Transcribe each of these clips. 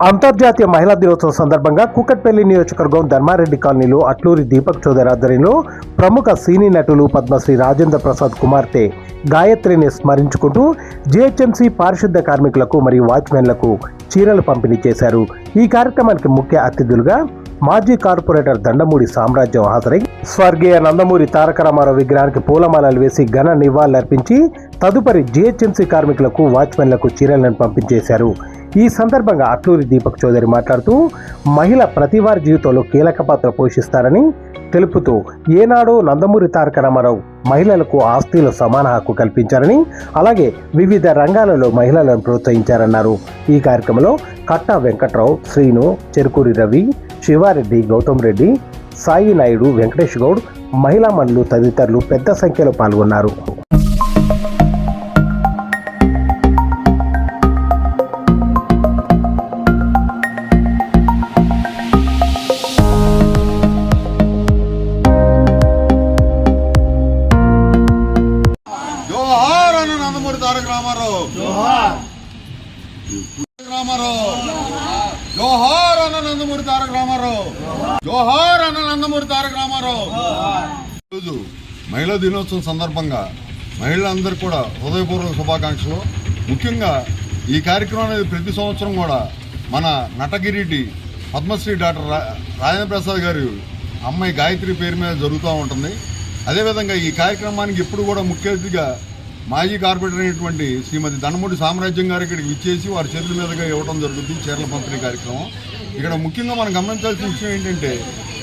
అంతర్జాతీయ మహిళా దినోత్సవం సందర్భంగా కూకట్పల్లి నియోజకవర్గం ధర్మారెడ్డి కాలనీలో అట్లూరి దీపక్ చౌదరి ఆధ్వర్యంలో ప్రముఖ సినీ నటులు పద్మశ్రీ రాజేంద్ర ప్రసాద్ కుమార్తె గాయత్రిని స్మరించుకుంటూ జీహెచ్ఎంసీ పారిశుద్ధ కార్మికులకు మరియు వాచ్మెన్లకు చీరలు పంపిణీ చేశారు. ఈ కార్యక్రమానికి ముఖ్య అతిథులుగా మాజీ కార్పొరేటర్ దండమూడి సామ్రాజ్యం హాజరై స్వర్గీయ నందమూరి తారక రామారావు విగ్రహానికి పూలమాలలు వేసి ఘన నివాళులర్పించి తదుపరి జీహెచ్ఎంసీ కార్మికులకు వాచ్మెన్లకు చీరలను పంపించేశారు. ఈ సందర్భంగా అట్లూరి దీపక్ చౌదరి మాట్లాడుతూ మహిళ ప్రతి వారి జీవితంలో కీలక పాత్ర పోషిస్తారని తెలుపుతూ ఏనాడో నందమూరి తారక రామారావు మహిళలకు ఆస్తిలో సమాన హక్కు కల్పించారని, అలాగే వివిధ రంగాలలో మహిళలను ప్రోత్సహించారన్నారు. ఈ కార్యక్రమంలో కట్టా వెంకట్రావు, శ్రీను, చెరుకూరి రవి, శివారెడ్డి, గౌతమ్ రెడ్డి, సాయి నాయుడు, వెంకటేష్ గౌడ్, మహిళా మనులు తదితరులు పెద్ద సంఖ్యలో పాల్గొన్నారు. తారక రామారావు రామారావు జోహార్ అన్న నందమూరి తారక రామారావు జోహార్ అన్న నందమూరి తారక రామారావు. ఈరోజు మహిళా దినోత్సవం సందర్భంగా మహిళలందరూ కూడా హృదయపూర్వక శుభాకాంక్షలు. ముఖ్యంగా ఈ కార్యక్రమం అనేది ప్రతి సంవత్సరం కూడా మన నటగిరిటి పద్మశ్రీ డాక్టర్ రాజేంద్ర ప్రసాద్ గారి అమ్మాయి గాయత్రి పేరు మీద జరుగుతూ ఉంటుంది. అదేవిధంగా ఈ కార్యక్రమానికి ఎప్పుడు కూడా ముఖ్య అతిథిగా మాజీ కార్పొరేటర్ అయినటువంటి శ్రీమతి దండమూడి సామ్రాజ్యం గారు ఇక్కడికి విచ్చేసి వారి చేతుల మీదుగా ఇవ్వడం జరుగుతుంది చీరల పంపిణీ కార్యక్రమం. ఇక్కడ ముఖ్యంగా మనం గమనించాల్సిన విషయం ఏంటంటే,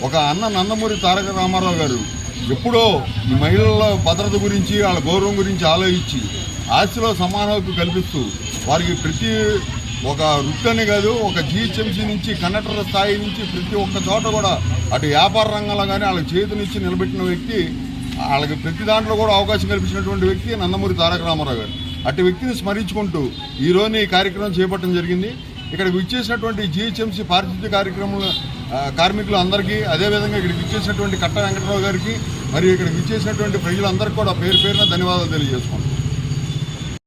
ఒక అన్న నందమూరి తారక రామారావు గారు ఎప్పుడో ఈ మహిళల భద్రత గురించి, వాళ్ళ గౌరవం గురించి ఆలోచించి ఆస్తిలో సమాన హక్కు కల్పిస్తూ వారికి ప్రతి ఒక వృత్తిని కాదు, ఒక జీహెచ్ఎంసీ నుంచి కండక్టర్ స్థాయి నుంచి ప్రతి ఒక్క చోట కూడా అటు వ్యాపార రంగంలో కానీ వాళ్ళకి చేతినిచ్చి నిలబెట్టిన వ్యక్తి, వాళ్ళకి ప్రతి దాంట్లో కూడా అవకాశం కల్పించినటువంటి వ్యక్తి నందమూరి తారక రామారావు గారు. అటు వ్యక్తిని స్మరించుకుంటూ ఈరోజు ఈ కార్యక్రమం చేపట్టడం జరిగింది. ఇక్కడికి విచ్చేసినటువంటి జీహెచ్ఎంసీ పారిశుద్ధ్య కార్మికులు అందరికీ, అదేవిధంగా ఇక్కడికి విచ్చేసినటువంటి కట్ట వెంకటరావు గారికి మరియు ఇక్కడికి విచ్చేసినటువంటి ప్రజలందరికీ కూడా పేరు పేరున ధన్యవాదాలు తెలియజేసుకుంటాం.